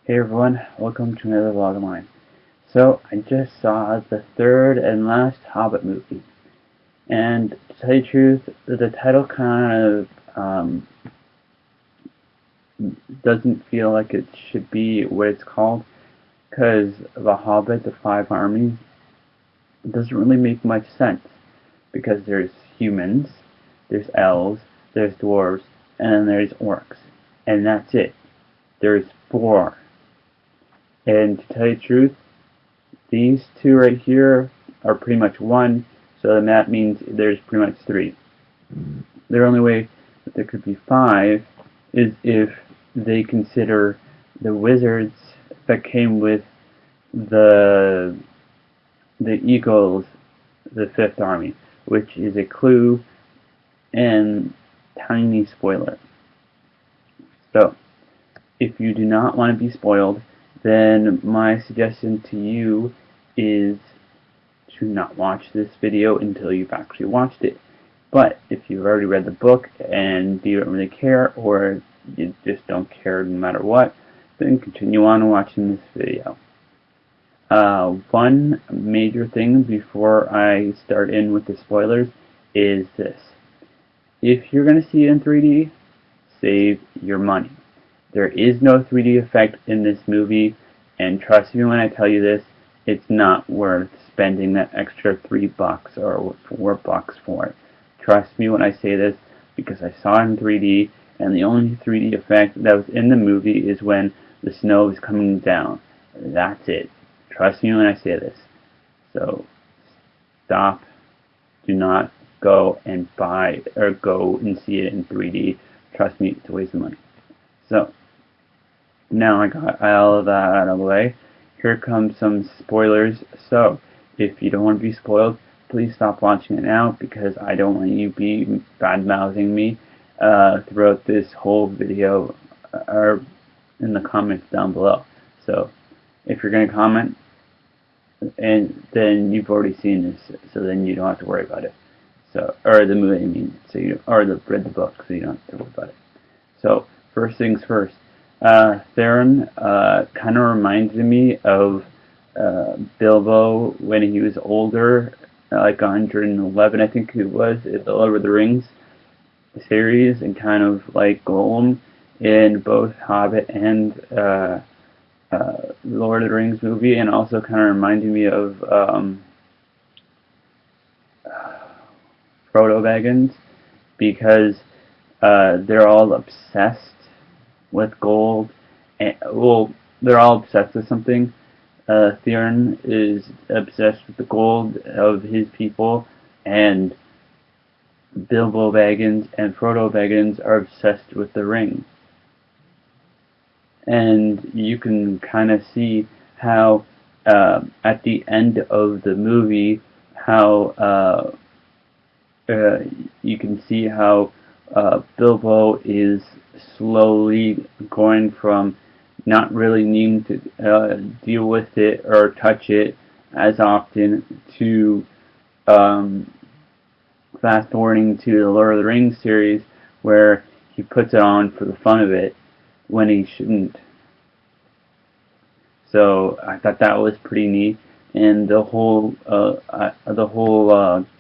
Hey everyone, welcome to another vlog of mine. So, I just saw the third and last Hobbit movie, and to tell you the truth, the title kind of doesn't feel like it should be what it's called, because The Hobbit, the Five Armies, doesn't really make much sense, because there's humans, there's elves, there's dwarves, and then there's orcs, and that's it. There's four. And to tell you the truth, these two right here are pretty much one, so then that means there's pretty much three. The only way that there could be five is if they consider the wizards that came with the Eagles, the Fifth Army, which is a clue and tiny spoiler. So, if you do not want to be spoiled, then my suggestion to you is to not watch this video until you've actually watched it. But if you've already read the book and you don't really care, or you just don't care no matter what, then continue on watching this video. One major thing before I start in with the spoilers is this. If you're going to see it in 3D, save your money. There is no 3D effect in this movie, and trust me when I tell you this, it's not worth spending that extra $3 or $4 for it. Trust me when I say this, because I saw it in 3D, and the only 3D effect that was in the movie is when the snow is coming down. That's it. Trust me when I say this. So, stop. Do not go and buy, or go and see it in 3D. Trust me, it's a waste of money. So, now I got all of that out of the way. Here comes some spoilers. So, if you don't want to be spoiled, please stop watching it now, because I don't want you to be bad-mouthing me throughout this whole video or in the comments down below. So, if you're going to comment, and then you've already seen this, so then you don't have to worry about it. So, or the movie, I mean, so you read the book, so you don't have to worry about it. So, first things first. Theron kind of reminded me of Bilbo when he was older, like 111, I think it was, in the Lord of the Rings series, and kind of like Gollum in both Hobbit and Lord of the Rings movie, and also kind of reminded me of Frodo Baggins, because they're all obsessed with gold, and, well, they're all obsessed with something. Theron is obsessed with the gold of his people, and Bilbo Baggins and Frodo Baggins are obsessed with the ring. And you can kind of see how at the end of the movie, how you can see how Bilbo is slowly going from not really needing to deal with it or touch it as often to fast forwarding to the Lord of the Rings series, where he puts it on for the fun of it when he shouldn't. So I thought that was pretty neat, and the whole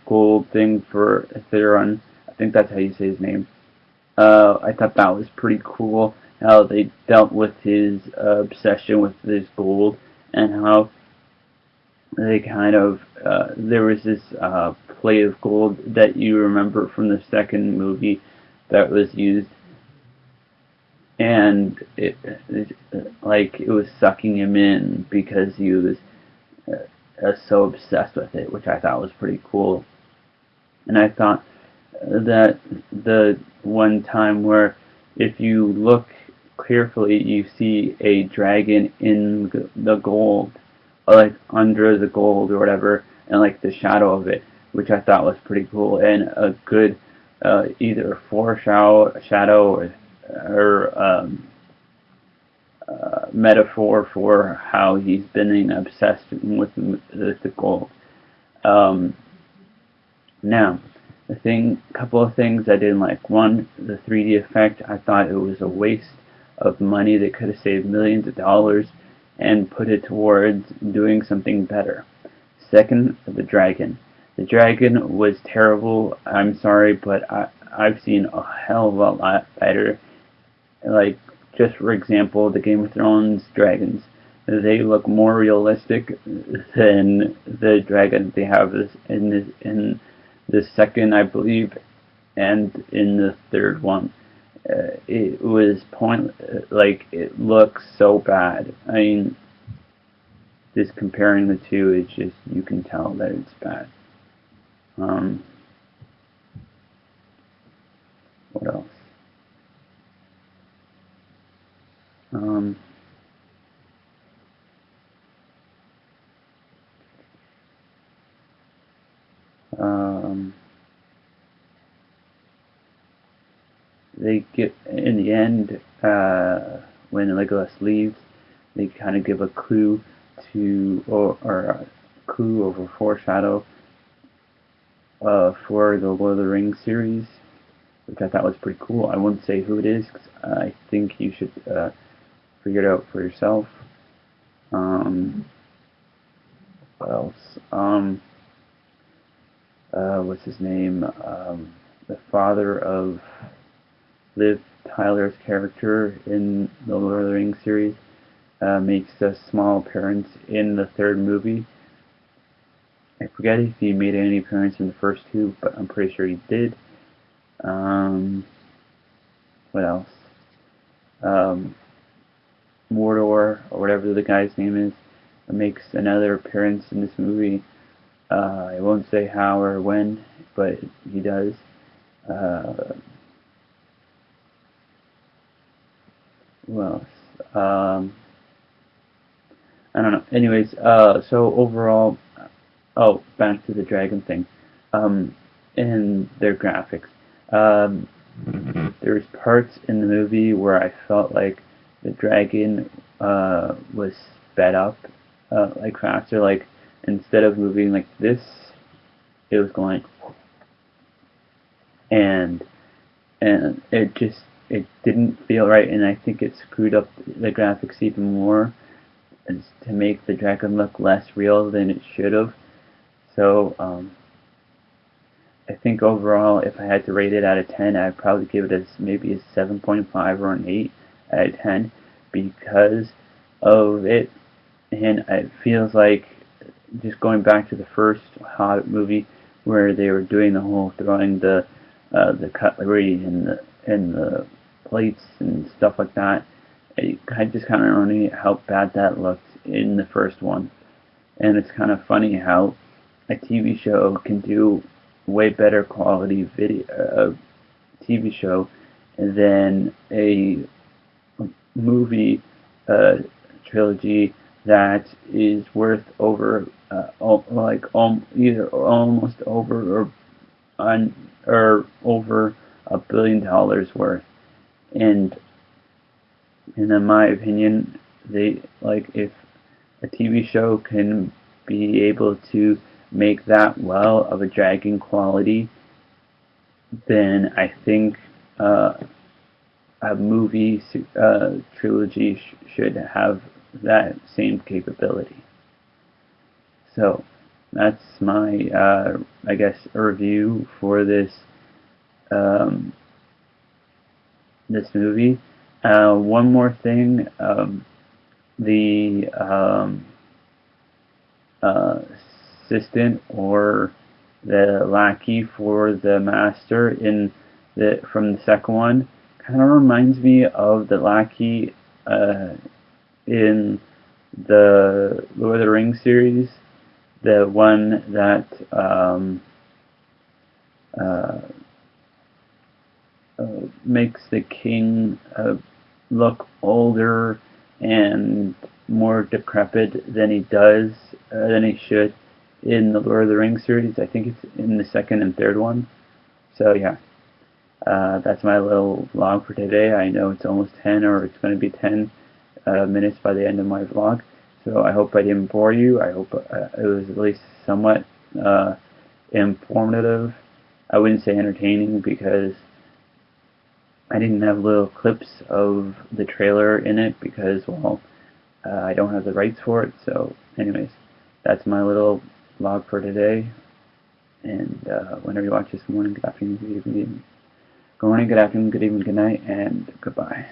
gold thing for Theron, I think that's how you say his name. I thought that was pretty cool, how they dealt with his obsession with this gold, and how they kind of, there was this plate of gold that you remember from the second movie that was used, and it was sucking him in because he was so obsessed with it, which I thought was pretty cool. And I thought that the one time where, if you look carefully, you see a dragon in the gold, or like under the gold or whatever, and like the shadow of it, which I thought was pretty cool, and a good either foreshadow or metaphor for how he's been obsessed with the gold. Now, couple of things I didn't like. One, the 3D effect. I thought it was a waste of money. They could have saved millions of dollars and put it towards doing something better. Second, the dragon. The dragon was terrible. I'm sorry, but I've seen a hell of a lot better. Like, just for example, the Game of Thrones dragons. They look more realistic than the dragon they have in the second, I believe, and in the third one. It was like, it looks so bad. I mean, just comparing the two, it's just, you can tell that it's bad. What else? Um, they get, in the end, when Legolas leaves, they kind of give a clue to, or a clue or foreshadow for the Lord of the Rings series, which I thought was pretty cool. I wouldn't say who it is, 'cause I think you should figure it out for yourself. What else? What's his name? The father of Liv Tyler's character in the Lord of the Rings series makes a small appearance in the third movie. I forget if he made any appearance in the first two, but I'm pretty sure he did. What else? Mordor, or whatever the guy's name is, makes another appearance in this movie. I won't say how or when, but he does. Who else? I don't know. Anyways, so overall, back to the dragon thing, and their graphics. There's parts in the movie where I felt like the dragon was sped up, like faster. Like, instead of moving like this, it was going, and it didn't feel right, and I think it screwed up the graphics even more, to make the dragon look less real than it should have. So I think overall, if I had to rate it out of 10, I'd probably give it as maybe a 7.5 or an 8 out of 10, because of it. And it feels like, just going back to the first Hobbit movie, where they were doing the whole throwing the cutlery and the plates and stuff like that. I just kind of remember how bad that looked in the first one. And it's kind of funny how a TV show can do way better quality TV show than a movie trilogy that is worth over either almost over or over $1 billion worth. And in my opinion, if a TV show can be able to make that well of a dragon quality, then I think a movie trilogy should have that same capability. So that's my, I guess, review for this this movie. One more thing, the assistant, or the lackey for the master from the second one, kind of reminds me of the lackey in the Lord of the Rings series, the one that makes the king look older and more decrepit than he should in the Lord of the Rings series. I think it's in the second and third one. So yeah, that's my little vlog for today. I know it's almost 10, or it's going to be 10 minutes by the end of my vlog. So I hope I didn't bore you. I hope it was at least somewhat informative. I wouldn't say entertaining, because I didn't have little clips of the trailer in it because, well, I don't have the rights for it. So anyways, that's my little vlog for today. And whenever you watch this, good morning, good afternoon, good evening, good morning, good afternoon, good evening, good night, and goodbye.